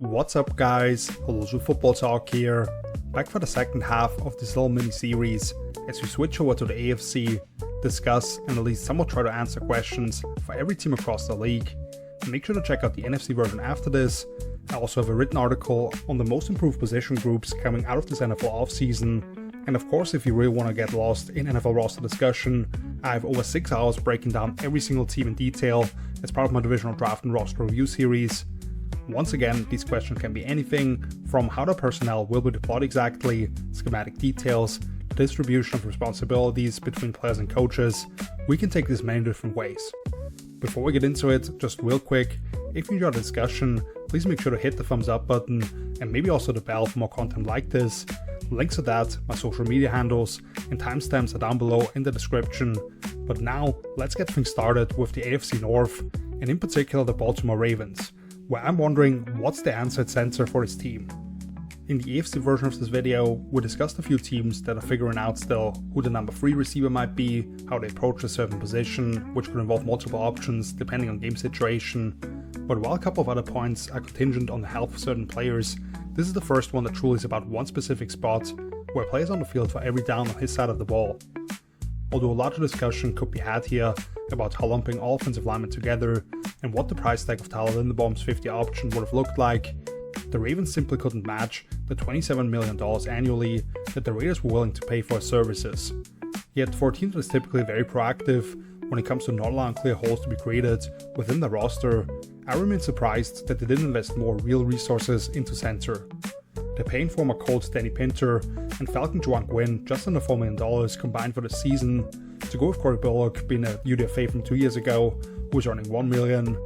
What's up guys, hello to Footballtalk here, back for the second half of this little mini-series as we switch over to the AFC, discuss and at least somewhat try to answer questions for every team across the league. Make sure to check out the NFC version after this. I also have a written article on the most improved position groups coming out of this NFL offseason, and of course if you really want to get lost in NFL roster discussion, I have over 6 hours breaking down every single team in detail as part of my divisional draft and roster review series. Once again, these questions can be anything from how the personnel will be deployed exactly, schematic details, the distribution of responsibilities between players and coaches. We can take this many different ways. Before we get into it, just real quick, if you enjoyed the discussion, please make sure to hit the thumbs up button and maybe also the bell for more content like this. Links to that, my social media handles, and timestamps are down below in the description. But now, let's get things started with the AFC North, and in particular the Baltimore Ravens, where I'm wondering what's the answer at center for this team. In the AFC version of this video, we discussed a few teams that are figuring out still who the number 3 receiver might be, how they approach a certain position, which could involve multiple options depending on game situation. But while a couple of other points are contingent on the health of certain players, this is the first one that truly is about one specific spot, where players on the field for every down on his side of the ball. Although a larger discussion could be had here about how lumping all offensive linemen together and what the price tag of Tyler Linderbaum's 50 option would have looked like, the Ravens simply couldn't match the $27 million annually that the Raiders were willing to pay for his services. Yet for a team that is typically very proactive when it comes to not allowing clear holes to be created within the roster, I remain surprised that they didn't invest more real resources into center. They're paying former Colts Danny Pinter and Falcon Juwan Gwynn just under $4 million combined for the season, to go with Corey Bullock being a UDFA from 2 years ago who was earning $1 million.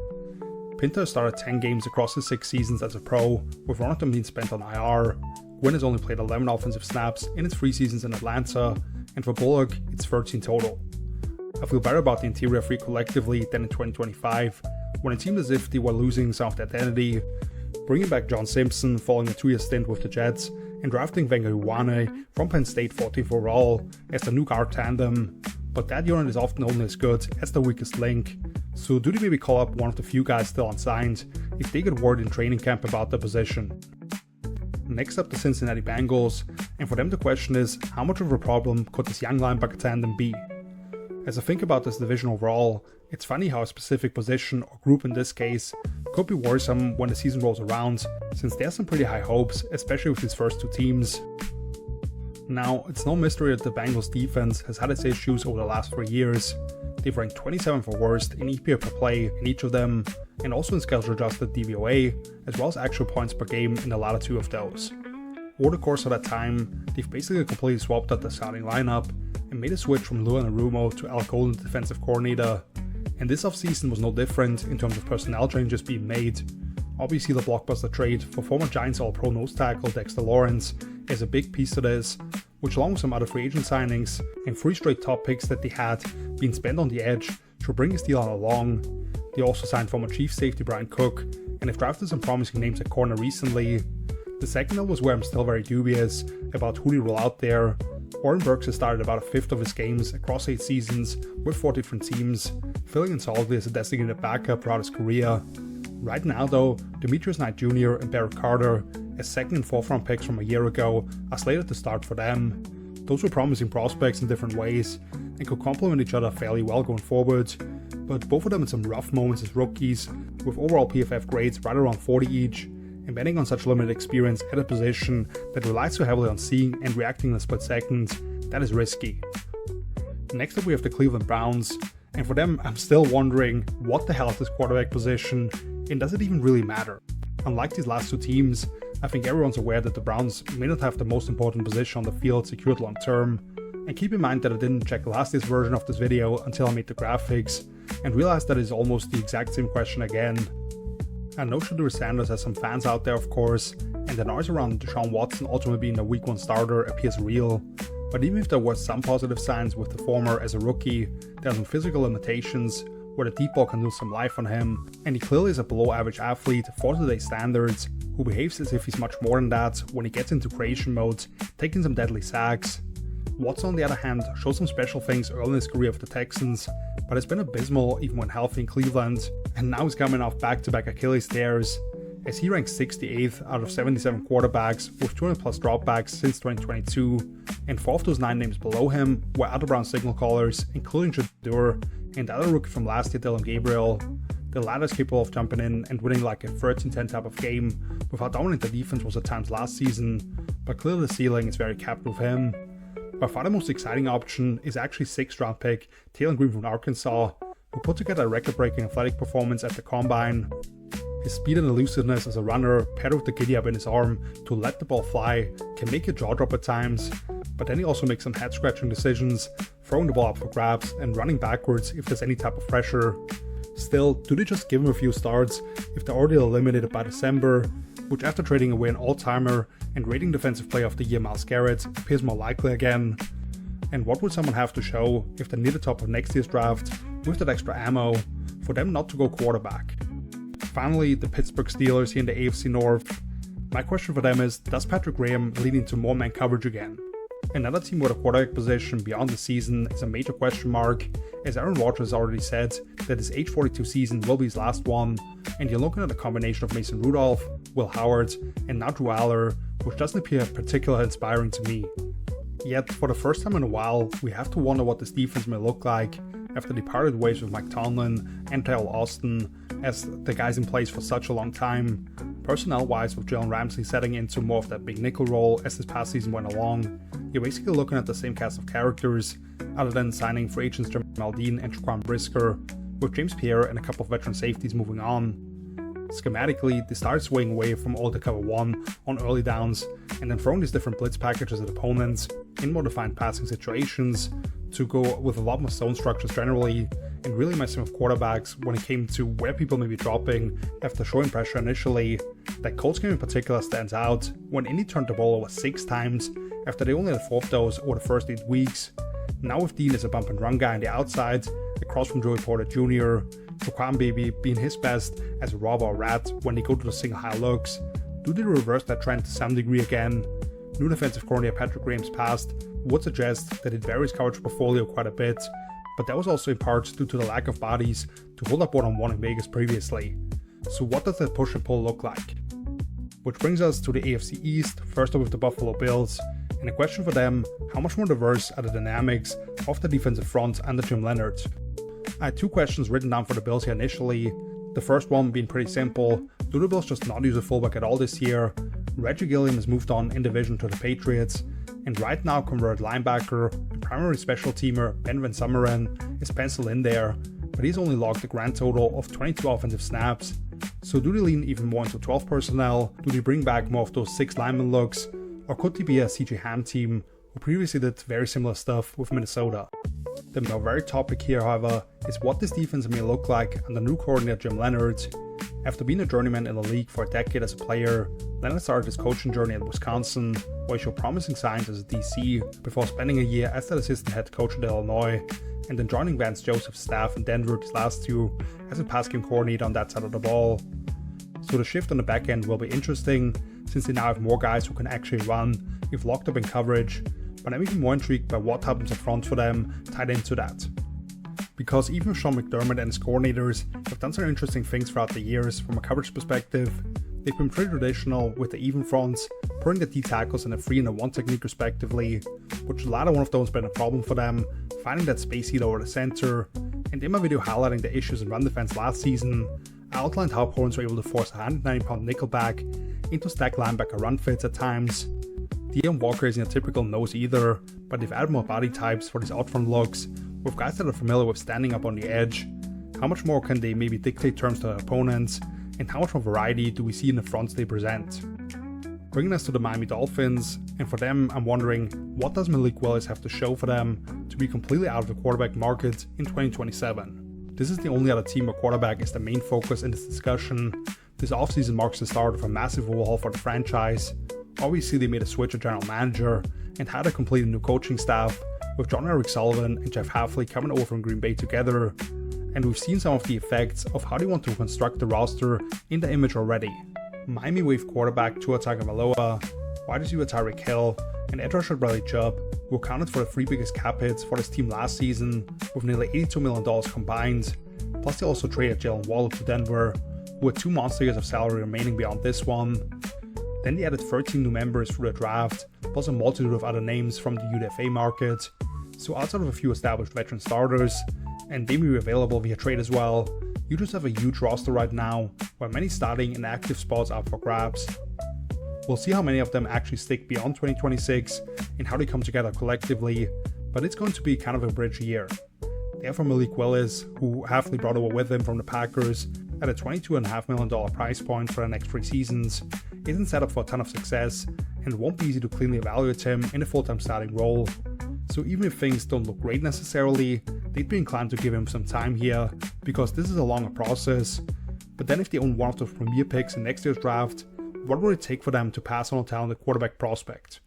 Pinter started 10 games across his 6 seasons as a pro, with one of them being spent on IR. Gwynn has only played 11 offensive snaps in his 3 seasons in Atlanta, and for Bullock, it's 13 total. I feel better about the interior 3 collectively than in 2025, when it seemed as if they were losing some of their identity. Bringing back John Simpson following a 2-year stint with the Jets, and drafting Wenger Uwane from Penn State 14th overall as the new guard tandem. But that unit is often only as good as the weakest link, so do they maybe call up one of the few guys still unsigned if they get word in training camp about the position? Next up, the Cincinnati Bengals, and for them the question is, how much of a problem could this young linebacker tandem be? As I think about this division overall, it's funny how a specific position or group in this case could be worrisome when the season rolls around, since there's some pretty high hopes, especially with these first 2 teams. Now, it's no mystery that the Bengals defense has had its issues over the last 3 years. They've ranked 27th or worst in EPA per play in each of them, and also in schedule adjusted DVOA, as well as actual points per game in the latter 2 of those. Over the course of that time, they've basically completely swapped out the starting lineup and made a switch from Lou Anarumo to Al Golden, defensive coordinator. And this offseason was no different in terms of personnel changes being made. Obviously the blockbuster trade for former Giants All-Pro nose tackle Dexter Lawrence is a big piece to this, which along with some other free agent signings and 3 straight top picks that they had been spent on the edge should bring his deal on along. They also signed former Chief safety Brian Cook and have drafted some promising names at corner recently. The second was where I'm still very dubious about who they roll out there. Oren Burks has started about a fifth of his games across 8 seasons with 4 different teams, filling in solidly as a designated backup throughout his career. Right now though, Demetrius Knight Jr. and Barrett Carter, as 2nd and 4th round picks from a year ago, are slated to start for them. Those were promising prospects in different ways, and could complement each other fairly well going forward, but both of them had some rough moments as rookies, with overall PFF grades right around 40 each, and betting on such limited experience at a position that relies so heavily on seeing and reacting in a split second, that is risky. Next up we have the Cleveland Browns, and for them I'm still wondering what the hell is this quarterback position, and does it even really matter? Unlike these last 2 teams, I think everyone's aware that the Browns may not have the most important position on the field secured long term, and keep in mind that I didn't check last year's version of this video until I made the graphics, and realized that it's almost the exact same question again. I know Shedeur Sanders has some fans out there of course, and the noise around Deshaun Watson ultimately being a week 1 starter appears real, but even if there were some positive signs with the former as a rookie, there are some physical limitations where the deep ball can lose some life on him, and he clearly is a below average athlete for today's standards, who behaves as if he's much more than that when he gets into creation mode, taking some deadly sacks. Watson on the other hand showed some special things early in his career with the Texans, but has been abysmal even when healthy in Cleveland, and now he's coming off back-to-back Achilles tears, as he ranks 68th out of 77 quarterbacks with 200 plus dropbacks since 2022, and 4 of those 9 names below him were other Brown signal callers, including Jadur and the other rookie from last year, Dylan Gabriel. The latter is capable of jumping in and winning like a 13-10 type of game with how dominant the defense was at times last season, but clearly the ceiling is very capped with him. By far the most exciting option is actually 6th round pick Taylor Green from Arkansas, who put together a record-breaking athletic performance at the Combine. His speed and elusiveness as a runner, paired with the giddy up in his arm to let the ball fly, can make your jaw drop at times, but then he also makes some head-scratching decisions, throwing the ball up for grabs and running backwards if there's any type of pressure. Still, do they just give him a few starts if they're already eliminated by December, which after trading away an all-timer and rating Defensive Player of the Year Myles Garrett appears more likely again? And what would someone have to show if they're near the top of next year's draft with that extra ammo for them not to go quarterback? Finally, the Pittsburgh Steelers here in the AFC North. My question for them is, does Patrick Graham lead into more man coverage again? Another team where the quarterback position beyond the season is a major question mark, as Aaron Rodgers already said that his age 42 season will be his last one, and you're looking at a combination of Mason Rudolph, Will Howard, and now Drew Aller, which doesn't appear particularly inspiring to me. Yet, for the first time in a while, we have to wonder what this defense may look like after they parted ways with Mike Tomlin and Teryl Austin as the guys in place for such a long time. Personnel-wise, with Jalen Ramsey setting into more of that big nickel role as this past season went along, you're basically looking at the same cast of characters, other than signing free agents Jamal Dean and Jaquan Brisker, with James Pierre and a couple of veteran safeties moving on. Schematically, they started swaying away from all the cover 1 on early downs, and then throwing these different blitz packages at opponents in more defined passing situations to go with a lot more zone structures generally, and really messing with quarterbacks when it came to where people may be dropping after showing pressure initially. That Colts game in particular stands out when Indy turned the ball over 6 times after they only had 4 of those over the first 8 weeks. Now with Dean as a bump and run guy on the outside, across from Joey Porter Jr., Jaquan Baby being his best as a robber or rat when they go to the single high looks, do they reverse that trend to some degree again? New defensive coordinator Patrick Graham's past would suggest that it varies coverage portfolio quite a bit, but that was also in part due to the lack of bodies to hold up one-on-one in Vegas previously. So what does that push and pull look like? Which brings us to the AFC East, first up with the Buffalo Bills, and a question for them, how much more diverse are the dynamics of the defensive front under Jim Leonhard? I had 2 questions written down for the Bills here initially, the first one being pretty simple, do the Bills just not use a fullback at all this year? Reggie Gilliam has moved on in division to the Patriots, and right now converted linebacker and primary special teamer Ben Van Sumeren is penciled in there, but he's only logged a grand total of 22 offensive snaps. So do they lean even more into 12 personnel? Do they bring back more of those 6 lineman looks? Or could they be a CJ Ham team who previously did very similar stuff with Minnesota? The more very topic here, however, is what this defense may look like under new coordinator Jim Leonhard. After being a journeyman in the league for a decade as a player, Leonhard started his coaching journey at Wisconsin, where he showed promising signs as a DC before spending a year as the assistant head coach at Illinois, and then joining Vance Joseph's staff in Denver these last 2 as a pass game coordinator on that side of the ball. So the shift on the back end will be interesting, since they now have more guys who can actually run if locked up in coverage, but I'm even more intrigued by what happens up front for them tied into that. Because even Sean McDermott and his coordinators have done some interesting things throughout the years from a coverage perspective, they've been pretty traditional with the even fronts, putting the D tackles in a 3 and a 1 technique respectively, which the latter one of those has been a problem for them, finding that space heat over the center, and in my video highlighting the issues in run defense last season, I outlined how opponents were able to force a 190-pound nickelback into stack linebacker run fits at times. Deion Walker isn't a typical nose either, but they've added more body types for these out front looks, with guys that are familiar with standing up on the edge. How much more can they maybe dictate terms to their opponents, and how much more variety do we see in the fronts they present? Bringing us to the Miami Dolphins, and for them I'm wondering, what does Malik Willis have to show for them to be completely out of the quarterback market in 2027? This is the only other team where quarterback is the main focus in this discussion. This offseason marks the start of a massive overhaul for the franchise. Obviously they made a switch at general manager and had a completely new coaching staff, with John Eric Sullivan and Jeff Hafley coming over from Green Bay together, and we've seen some of the effects of how they want to construct the roster in the image already. Miami waived quarterback Tua Tagovailoa, wide receiver Tyreek Hill, and edge rusher Bradley Chubb, who accounted for the 3 biggest cap hits for this team last season, with nearly $82 million combined. Plus they also traded Jalen Waddle to Denver, who had 2 monster years of salary remaining beyond this one. Then they added 13 new members through the draft, plus a multitude of other names from the UDFA market. So outside of a few established veteran starters, and they may be available via trade as well, you just have a huge roster right now, where many starting and active spots are up for grabs. We'll see how many of them actually stick beyond 2026 and how they come together collectively, but it's going to be kind of a bridge year. They have Malik Willis, who Hafley brought over with him from the Packers at a $22.5 million price point for the next 3 seasons, isn't set up for a ton of success, and it won't be easy to cleanly evaluate him in a full-time starting role. So even if things don't look great necessarily, they'd be inclined to give him some time here, because this is a longer process. But then if they own one of those premier picks in next year's draft, what would it take for them to pass on a talented quarterback prospect?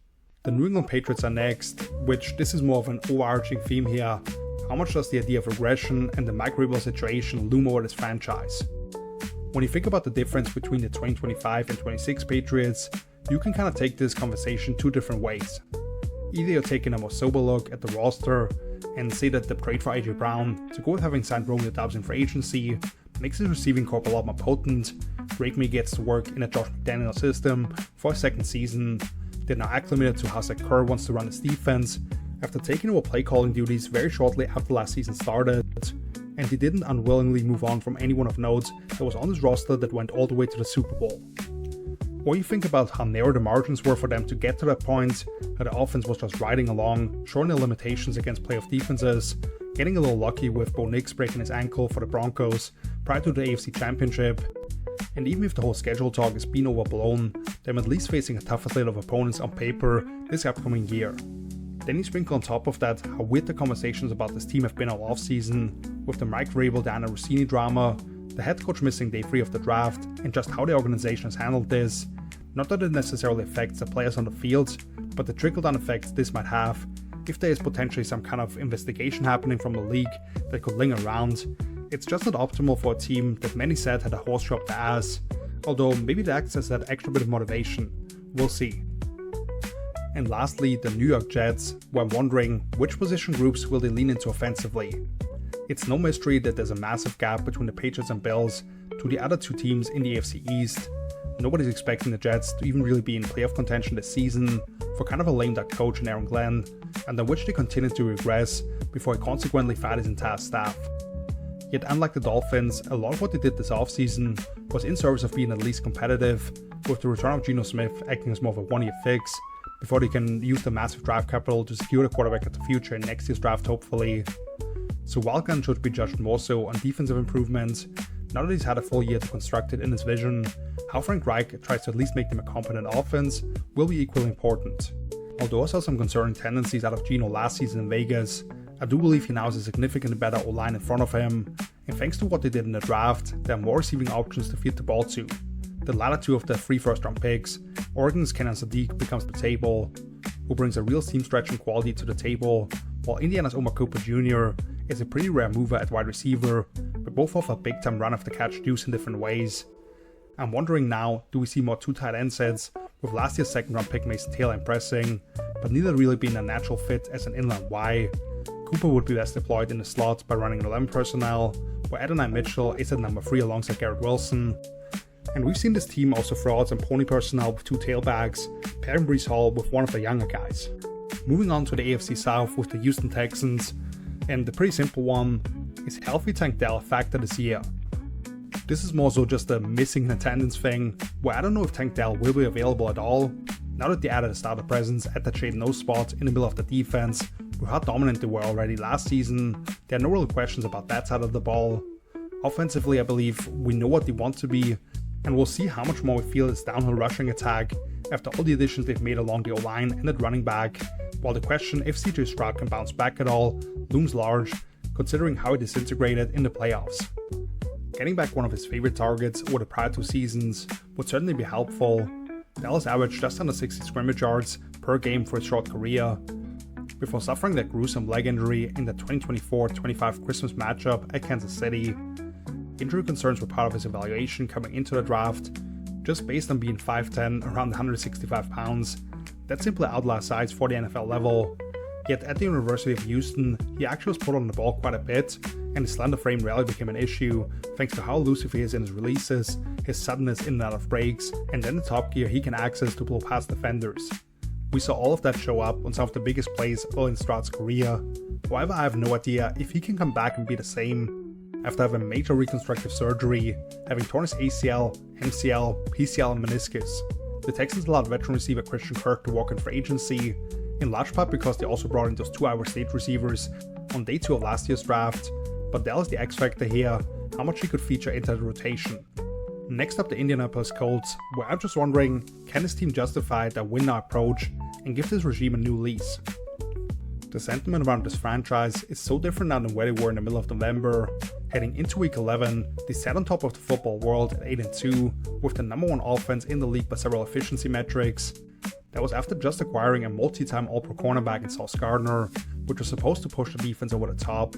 The New England Patriots are next, which this is more of an overarching theme here. How much does the idea of regression and the Mike Vrabel situation loom over this franchise? When you think about the difference between the 2025 and 26 Patriots, you can kind of take this conversation 2 different ways. Either you're taking a more sober look at the roster and say that the trade for AJ Brown, to go with having signed Romeo Doubs in free agency, makes his receiving corp a lot more potent. Drake May gets to work in a Josh McDaniel system for a second season. They're now acclimated to how Zach Kerr wants to run his defense after taking over play calling duties very shortly after last season started, and they didn't unwillingly move on from anyone of note that was on this roster that went all the way to the Super Bowl. Or you think about how narrow the margins were for them to get to that point, that the offense was just riding along, showing their limitations against playoff defenses, getting a little lucky with Bo Nix breaking his ankle for the Broncos prior to the AFC Championship. And even if the whole schedule talk is being overblown, they're at least facing a tougher slate of opponents on paper this upcoming year. Then you sprinkle on top of that how weird the conversations about this team have been all offseason, with the Mike Vrabel Diana Rossini drama, the head coach missing day 3 of the draft, and just how the organization has handled this. Not that it necessarily affects the players on the field, but the trickle-down effects this might have if there is potentially some kind of investigation happening from the league that could linger around. It's just not optimal for a team that many said had a horse show up the ass, although maybe that acts as that extra bit of motivation. We'll see. And lastly, the New York Jets, where I'm wondering which position groups will they lean into offensively. It's no mystery that there's a massive gap between the Patriots and Bills to the other 2 teams in the AFC East. Nobody's expecting the Jets to even really be in playoff contention this season for kind of a lame duck coach in Aaron Glenn, under which they continue to regress before he consequently fired his entire staff. Yet unlike the Dolphins, a lot of what they did this offseason was in service of being at least competitive, with the return of Geno Smith acting as more of a 1-year fix, before they can use the massive draft capital to secure the quarterback of the future in next year's draft hopefully. So while Glenn should be judged more so on defensive improvements, now that he's had a full year to construct it in his vision, how Frank Reich tries to at least make them a competent offense will be equally important. Although I saw some concerning tendencies out of Geno last season in Vegas, I do believe he now has a significantly better O-line in front of him, and thanks to what they did in the draft, there are more receiving options to feed the ball to. The latter 2 of the 3 first-round picks, Oregon's Kenan Sadiq becomes the table, who brings a real seam-stretching quality to the table, while Indiana's Omar Cooper Jr. is a pretty rare mover at wide receiver, but both offer big-time run-after-catch juice in different ways. I'm wondering now, do we see more 2 tight end sets, with last year's second-round pick Mason Taylor impressing, but neither really being a natural fit as an inline Y. Cooper would be best deployed in the slot by running an 11 personnel, where Adonai Mitchell is at number 3 alongside Garrett Wilson. And we've seen this team also throw out some pony personnel with 2 tailbacks, pairing Breece Hall with one of the younger guys. Moving on to the AFC South with the Houston Texans, and the pretty simple one, is healthy Tank Dell a factor this year? This is more so just a missing in attendance thing, where I don't know if Tank Dell will be available at all, now that they added a starter presence at that shade nose spot in the middle of the defense, with how dominant they were already last season. There are no real questions about that side of the ball. Offensively, I believe we know what they want to be, and we'll see how much more we feel this downhill rushing attack after all the additions they've made along the O-line and at running back, while the question if CJ Stroud can bounce back at all looms large, considering how he disintegrated in the playoffs. Getting back one of his favorite targets over the prior 2 seasons would certainly be helpful. Dallas averaged just under 60 scrimmage yards per game for his short career, before suffering that gruesome leg injury in the 2024-25 Christmas matchup at Kansas City. Injury concerns were part of his evaluation coming into the draft. Just based on being 5'10", around 165 pounds, that's simply outlier size for the NFL level. Yet at the University of Houston, he actually was put on the ball quite a bit, and his slender frame rarely became an issue thanks to how elusive he is in his releases, his suddenness in and out of breaks, and then the top gear he can access to blow past defenders. We saw all of that show up on some of the biggest plays early in Stroud's career. However, I have no idea if he can come back and be the same after having major reconstructive surgery, having torn his ACL, MCL, PCL and meniscus. The Texans allowed veteran receiver Christian Kirk to walk in free agency, in large part because they also brought in those 2 Iowa State receivers on day 2 of last year's draft, but Dell is the X factor here, how much he could feature into the rotation. Next up, the Indianapolis Colts, where I'm just wondering, can this team justify their win-now approach and give this regime a new lease? The sentiment around this franchise is so different now than where they were in the middle of November. Heading into week 11, they sat on top of the football world at 8-2, with the number 1 offense in the league by several efficiency metrics. That was after just acquiring a multi-time All-Pro cornerback in Sauce Gardner, which was supposed to push the defense over the top.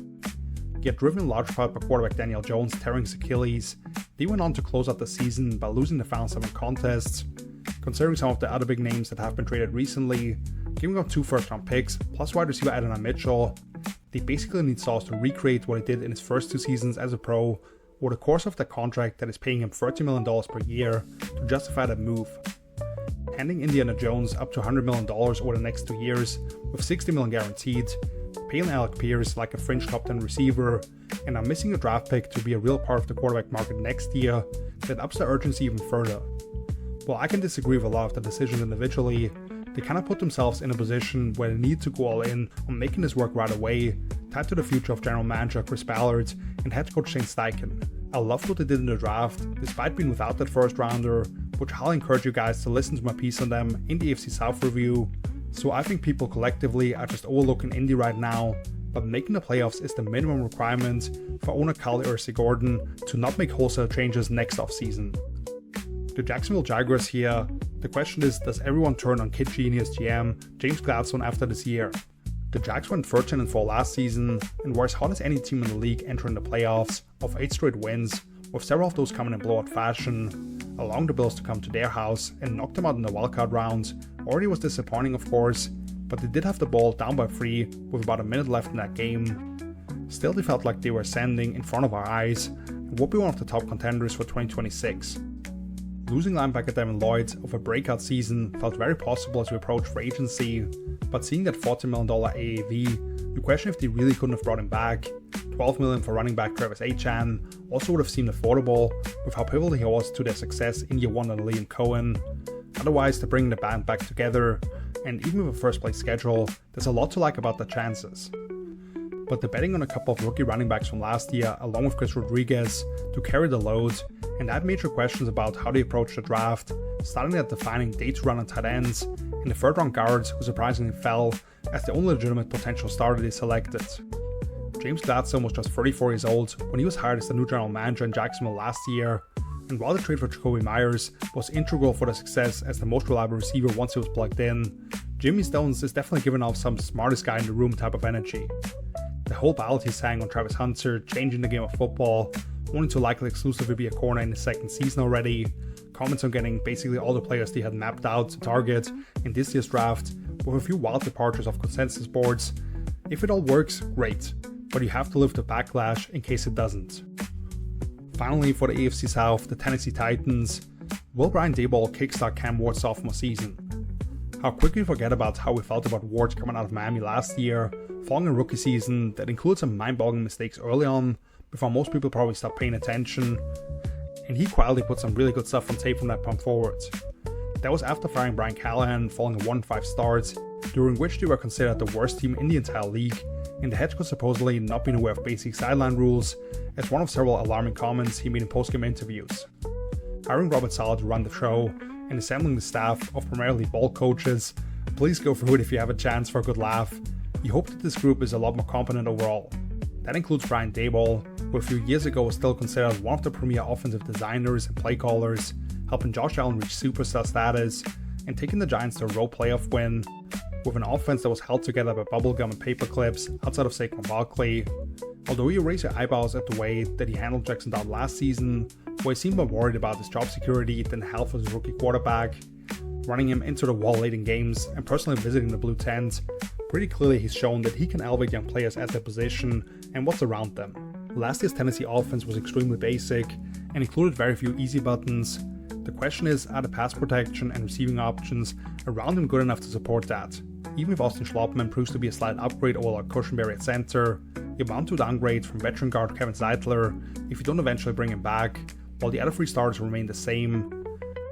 Yet driven in large part by quarterback Daniel Jones tearing his Achilles, they went on to close out the season by losing the final 7 contests. Considering some of the other big names that have been traded recently, giving up 2 first-round picks plus wide receiver Adonai Mitchell, they basically need Sauce to recreate what he did in his first 2 seasons as a pro over the course of the contract that is paying him $30 million per year to justify that move. Handing Indiana Jones up to $100 million over the next 2 years with $60 million guaranteed, paying Alec Pierce like a fringe top 10 receiver, and are missing a draft pick to be a real part of the quarterback market next year, that ups the urgency even further. While I can disagree with a lot of the decisions individually, they kind of put themselves in a position where they need to go all in on making this work right away, tied to the future of general manager Chris Ballard and head coach Shane Steichen. I loved what they did in the draft, despite being without that first rounder, which I'll encourage you guys to listen to my piece on them in the AFC South review. So I think people collectively are just overlooking Indy right now, but making the playoffs is the minimum requirement for owner Kyle Gordon to not make wholesale changes next offseason. The Jacksonville Jaguars here, the question is, does everyone turn on Kid Genius GM James Gladstone after this year? The Jags went 13-4 last season and were as hot as any team in the league entering the playoffs, of 8 straight wins, with several of those coming in blowout fashion, allowing the Bills to come to their house and knock them out in the wildcard round. Already was disappointing of course, but they did have the ball down by 3 with about a minute left in that game. Still, they felt like they were ascending in front of our eyes and would be one of the top contenders for 2026. Losing linebacker Devin Lloyd of a breakout season felt very possible as we approached free agency, but seeing that $40 million AAV, you question if they really couldn't have brought him back. $12 million for running back Travis Etienne also would have seemed affordable with how pivotal he was to their success in year 1 under Liam Cohen. Otherwise, to bring the band back together, and even with a first place schedule, there's a lot to like about the chances. But the betting on a couple of rookie running backs from last year, along with Chris Rodriguez, to carry the load, and I had major questions about how they approached the draft, starting at defining day 2 run on tight ends, and the 3rd round guards who surprisingly fell as the only legitimate potential starter they selected. James Gladstone was just 34 years old when he was hired as the new general manager in Jacksonville last year, and while the trade for Jacoby Myers was integral for the success as the most reliable receiver once he was plugged in, Jimmy Stones is definitely giving off some smartest guy in the room type of energy. The whole ballad he sang on Travis Hunter, changing the game of football, only to likely exclusively be a corner in his 2nd season already, comments on getting basically all the players they had mapped out to target in this year's draft, with a few wild departures off consensus boards. If it all works, great, but you have to live the backlash in case it doesn't. Finally, for the AFC South, the Tennessee Titans, will Brian Daboll kickstart Cam Ward's sophomore season? How quickly forget about how we felt about Ward coming out of Miami last year, following a rookie season that included some mind-boggling mistakes early on, before most people probably stopped paying attention, and he quietly put some really good stuff on tape from that point forward. That was after firing Brian Callahan following a 1-5 start, during which they were considered the worst team in the entire league, and the head coach supposedly not being aware of basic sideline rules, as one of several alarming comments he made in post-game interviews. Hiring Robert Saleh to run the show, and assembling the staff of primarily ball coaches, please go through it if you have a chance for a good laugh. You hope that this group is a lot more competent overall. That includes Brian Daboll, who a few years ago was still considered one of the premier offensive designers and play callers, helping Josh Allen reach superstar status, and taking the Giants to a road playoff win, with an offense that was held together by bubblegum and paper clips outside of Saquon Barkley. Although you raise your eyebrows at the way that he handled Jackson Dart last season, where he seemed more worried about his job security than the health of his rookie quarterback, running him into the wall late in games and personally visiting the blue tent, pretty clearly he's shown that he can elevate young players at their position and what's around them. Last year's Tennessee offense was extremely basic and included very few easy buttons. The question is, are the pass protection and receiving options around him good enough to support that? Even if Austin Schlottman proves to be a slight upgrade over Cushenberry at center, you're bound to downgrade from veteran guard Kevin Zeitler if you don't eventually bring him back, while the other three starters remain the same.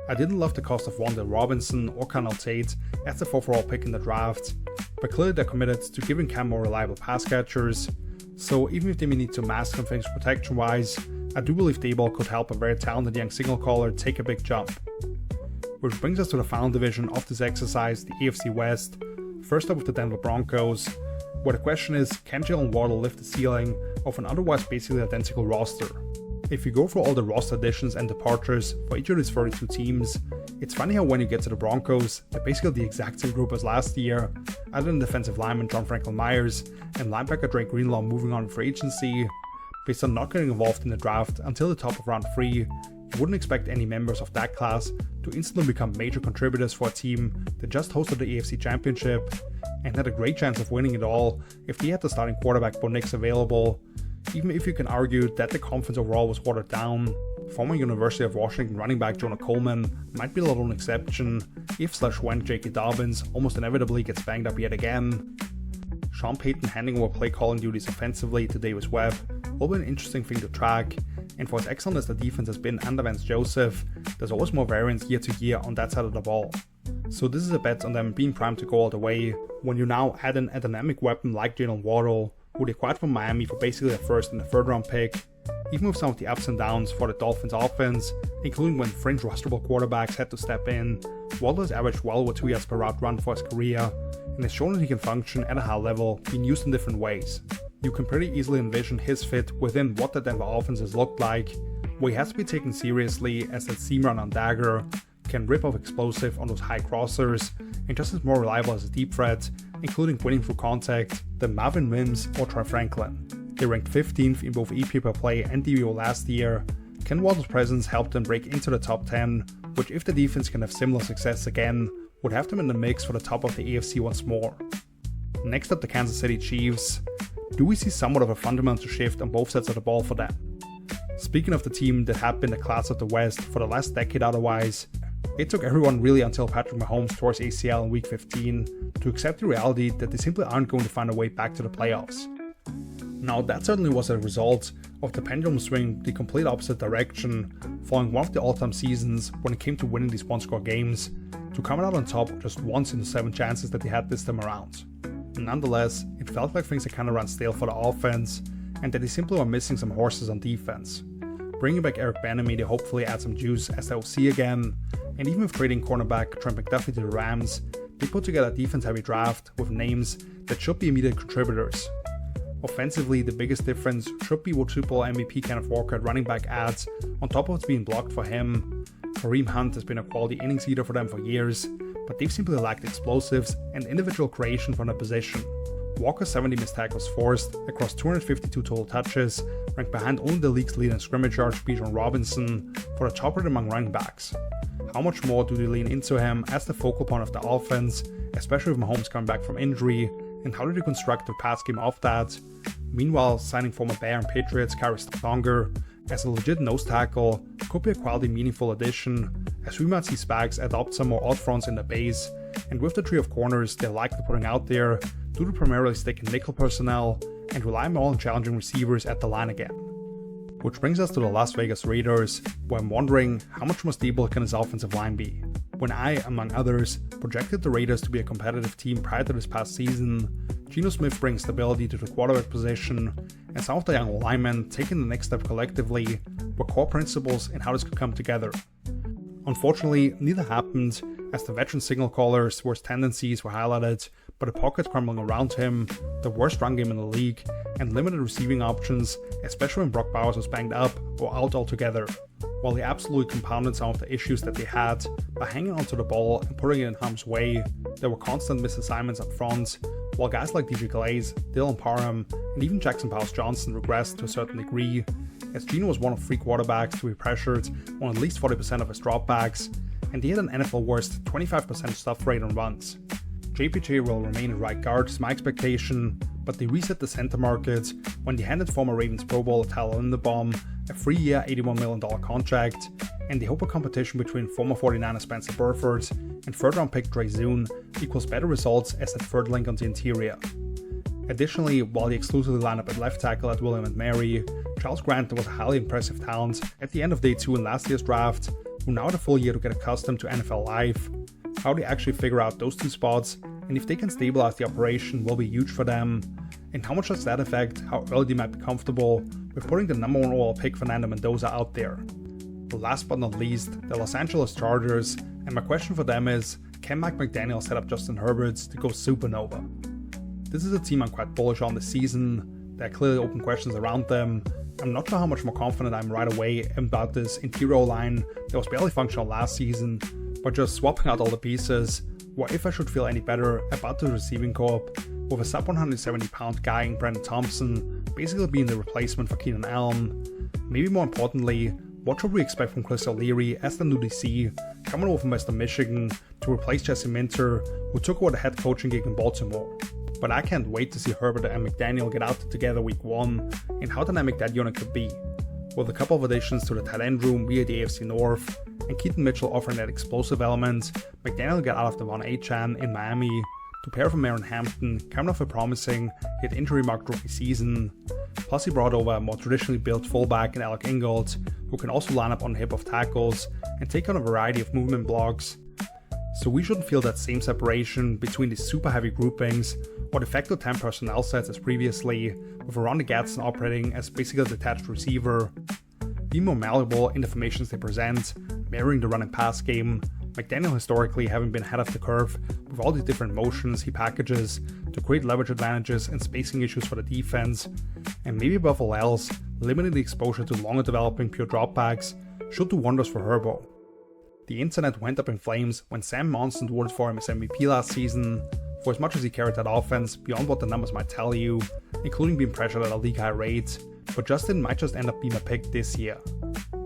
I didn't love the cost of Wandale Robinson or Connell Tate as the 4th overall pick in the draft, but clearly they're committed to giving Cam more reliable pass catchers, so even if they may need to mask some things protection-wise, I do believe Daboll could help a very talented young signal caller take a big jump. Which brings us to the final division of this exercise, the AFC West, first up with the Denver Broncos, where the question is, can Jalen Waddle lift the ceiling of an otherwise basically identical roster? If you go through all the roster additions and departures for each of these 32 teams, it's funny how when you get to the Broncos, they're basically the exact same group as last year, other than defensive lineman John Franklin Myers and linebacker Drake Greenlaw moving on for agency. Based on not getting involved in the draft until the top of round 3, you wouldn't expect any members of that class to instantly become major contributors for a team that just hosted the AFC Championship and had a great chance of winning it all if they had the starting quarterback Bo Nix available, even if you can argue that the conference overall was watered down. Former University of Washington running back Jonah Coleman might be a little an exception if/when J.K. Dobbins almost inevitably gets banged up yet again. Sean Payton handing over play calling duties offensively to Davis Webb will be an interesting thing to track, and for as excellent as the defense has been under Vance Joseph, there's always more variance year to year on that side of the ball. So this is a bet on them being primed to go all the way, when you now add in a dynamic weapon like Jalen Waddle, who they acquired from Miami for basically a 1st and a 3rd round pick, even with some of the ups and downs for the Dolphins offense, including when fringe rosterable quarterbacks had to step in. Waddle has averaged well over 2 yards per route run for his career, and has shown that he can function at a high level, being used in different ways. You can pretty easily envision his fit within what the Denver offense has looked like, where he has to be taken seriously as that seam run on dagger, can rip off explosive on those high crossers, and just as more reliable as a deep threat, including winning through contact, than Marvin Mims or Troy Franklin. They ranked 15th in both EP per play and DVO last year. Ken Waddle's presence helped them break into the top 10, which if the defense can have similar success again, would have them in the mix for the top of the AFC once more. Next up, the Kansas City Chiefs. Do we see somewhat of a fundamental shift on both sides of the ball for them? Speaking of the team that had been the class of the West for the last decade otherwise, it took everyone really until Patrick Mahomes tore his ACL in week 15 to accept the reality that they simply aren't going to find a way back to the playoffs. Now that certainly was a result of the pendulum swinging the complete opposite direction following one of the all-time seasons when it came to winning these one-score games, to coming out on top just once in the 7 chances that they had this time around. Nonetheless, it felt like things had kind of run stale for the offense, and that they simply were missing some horses on defense. Bringing back Eric Bieniemy to hopefully add some juice as the OC again, and even with trading cornerback Trent McDuffie to the Rams, they put together a defense-heavy draft with names that should be immediate contributors. Offensively, the biggest difference should be what Super Bowl MVP Kenneth Walker at running back adds, on top of what's being blocked for him. Kareem Hunt has been a quality innings eater for them for years, but they've simply lacked explosives and individual creation from the position. Walker's 70 missed tackles forced across 252 total touches, ranked behind only the league's lead in scrimmage yards, Bijan Robinson, for the top rate among running backs. How much more do they lean into him as the focal point of the offense, especially with Mahomes coming back from injury, and how do they construct the pass game off that? Meanwhile, signing former Bear and Patriots Khari Stronger as a legit nose tackle could be a quality meaningful addition, as we might see Spags adopt some more odd fronts in the base, and with the trio of corners they're likely putting out there, do they primarily stick in nickel personnel and rely more on challenging receivers at the line again. Which brings us to the Las Vegas Raiders, where I'm wondering how much more stable can his offensive line be. When I, among others, projected the Raiders to be a competitive team prior to this past season, Geno Smith brings stability to the quarterback position, and some of the young linemen taking the next step collectively were core principles in how this could come together. Unfortunately, neither happened, as the veteran signal caller's worst tendencies were highlighted by the pocket crumbling around him, the worst run game in the league, and limited receiving options, especially when Brock Bowers was banged up or out altogether. While he absolutely compounded some of the issues that they had by hanging onto the ball and putting it in harm's way, there were constant misassignments up front, while guys like DJ Glaze, Dylan Parham, and even Jackson Powers-Johnson regressed to a certain degree, as Geno was one of 3 quarterbacks to be pressured on at least 40% of his dropbacks, and he had an NFL worst 25% stuff rate on runs. JPJ will remain at right guard is my expectation, but they reset the center market when they handed former Ravens Pro Bowler Tyler Linderbaum a 3-year, $81 million contract, and they hope a competition between former 49er Spencer Burford and third-round pick Dre Zoon equals better results as that third link on the interior. Additionally, while they exclusively line up at left tackle at William & Mary, Charles Grant was a highly impressive talent at the end of day 2 in last year's draft, who now had a full year to get accustomed to NFL life. How they actually figure out those two spots, and if they can stabilize the operation, will be huge for them. And how much does that affect how early they might be comfortable with putting the number 1 overall pick Fernando Mendoza out there? Last but not least, the Los Angeles Chargers, and my question for them is, can Mike McDaniel set up Justin Herbert to go supernova? This is a team I'm quite bullish on this season. There are clearly open questions around them. I'm not sure how much more confident I'm right away about this interior line that was barely functional last season, but just swapping out all the pieces, what if I should feel any better about the receiving corps with a sub 170 pound guy in Brandon Thompson basically being the replacement for Keenan Allen? Maybe more importantly, what should we expect from Chris O'Leary as the new DC, coming over from Western Michigan to replace Jesse Minter, who took over the head coaching gig in Baltimore? But I can't wait to see Herbert and McDaniel get out together week 1 and how dynamic that unit could be. With a couple of additions to the tight end room via the AFC North, and Keaton Mitchell offering that explosive element, McDaniel got out of Devon Achane in Miami to pair with Aaron Hampton, coming off a promising yet injury-marked rookie season. Plus he brought over a more traditionally built fullback in Alec Ingold, who can also line up on the hip of tackles and take on a variety of movement blocks. So we shouldn't feel that same separation between these super heavy groupings or de facto 10 personnel sets as previously, with Ronnie Gadsden operating as basically a detached receiver. Be more malleable in the formations they present, mirroring the run and pass game, McDaniel historically having been ahead of the curve with all these different motions he packages to create leverage advantages and spacing issues for the defense, and maybe above all else, limiting the exposure to longer developing pure dropbacks should do wonders for Herbo. The internet went up in flames when Sam Monson voted for him as MVP last season, for as much as he carried that offense beyond what the numbers might tell you, including being pressured at a league high rate, but Justin might just end up being a pick this year.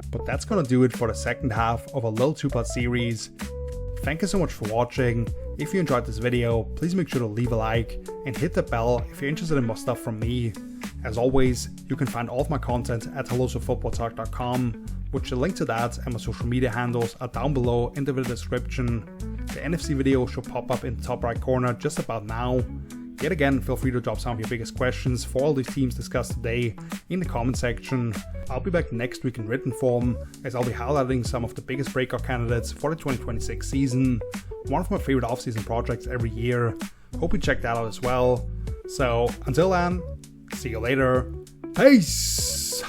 But that's gonna do it for the second half of a little 2-part series. Thank you so much for watching. If you enjoyed this video, please make sure to leave a like and hit the bell if you're interested in more stuff from me. As always, you can find all of my content at HelloSoFootballtalk.com, which the link to that and my social media handles are down below in the video description. The NFC video should pop up in the top right corner just about now. Yet again, feel free to drop some of your biggest questions for all these teams discussed today in the comment section. I'll be back next week in written form, as I'll be highlighting some of the biggest breakout candidates for the 2026 season, one of my favorite offseason projects every year. Hope you check that out as well. So until then, see you later. Peace!